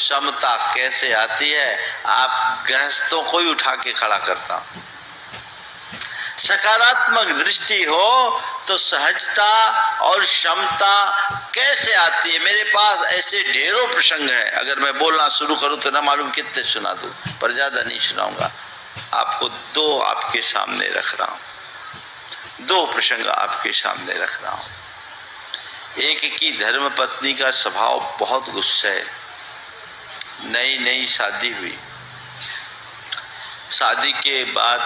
समता कैसे आती है, आप गृहस्थों को ही उठा के खड़ा करता हूं। सकारात्मक दृष्टि हो तो सहजता और क्षमता कैसे आती है। मेरे पास ऐसे ढेरों प्रसंग है, अगर मैं बोलना शुरू करूं तो ना मालूम कितने सुना दूं, पर ज्यादा नहीं सुनाऊंगा। आपको दो आपके सामने रख रहा हूं, दो प्रसंग आपके सामने रख रहा हूं। एक की धर्म पत्नी का स्वभाव बहुत गुस्सा है। नई नई शादी हुई, शादी के बाद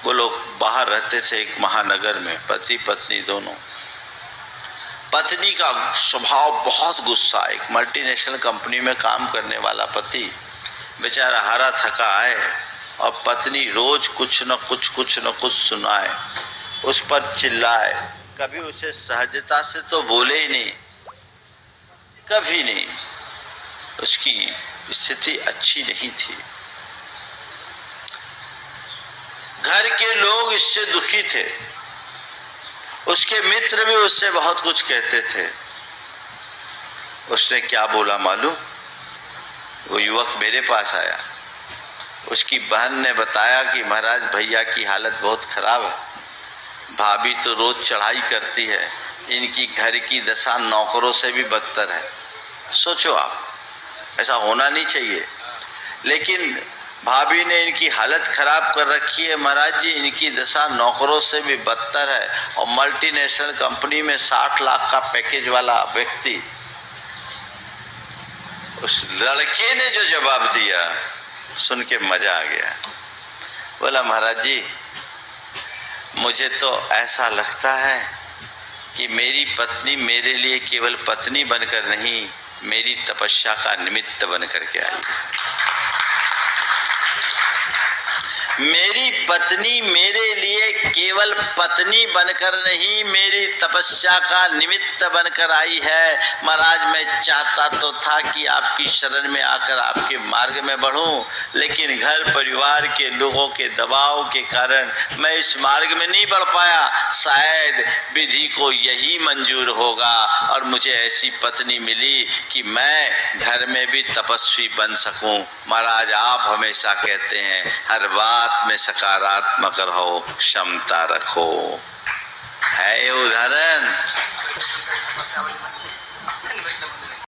वो लोग बाहर रहते थे एक महानगर में, पति पत्नी दोनों। पत्नी का स्वभाव बहुत गुस्सा, एक मल्टीनेशनल कंपनी में काम करने वाला पति बेचारा हारा थका है और पत्नी रोज कुछ न कुछ सुनाए, उस पर चिल्लाए। कभी उसे सहजता से तो बोले ही नहीं, कभी नहीं। उसकी स्थिति अच्छी नहीं थी। घर के लोग इससे दुखी थे, उसके मित्र भी उससे बहुत कुछ कहते थे। उसने क्या बोला मालूम? वो युवक मेरे पास आया, उसकी बहन ने बताया कि महाराज भैया की हालत बहुत खराब है, भाभी तो रोज चढ़ाई करती है, इनकी घर की दशा नौकरों से भी बदतर है। सोचो आप, ऐसा होना नहीं चाहिए, लेकिन भाभी ने इनकी हालत खराब कर रखी है महाराज जी, इनकी दशा नौकरों से भी बदतर है। और मल्टीनेशनल कंपनी में 60 लाख का पैकेज वाला व्यक्ति। उस लड़के ने जो जवाब दिया सुन के मजा आ गया। बोला महाराज जी, मुझे तो ऐसा लगता है कि मेरी पत्नी मेरे लिए केवल पत्नी बनकर नहीं, मेरी तपस्या का निमित्त बनकर के आई। मेरी पत्नी मेरे लिए केवल पत्नी बनकर नहीं, मेरी तपस्या का निमित्त बनकर आई है। महाराज मैं चाहता तो था कि आपकी शरण में आकर आपके मार्ग में बढ़ूं, लेकिन घर परिवार के लोगों के दबाव के कारण मैं इस मार्ग में नहीं बढ़ पाया। शायद विधि को यही मंजूर होगा और मुझे ऐसी पत्नी मिली कि मैं घर में भी तपस्वी बन सकूं। महाराज आप हमेशा कहते हैं हर बात में सकारात्मक रहो, क्षमता रखो। है उदाहरण।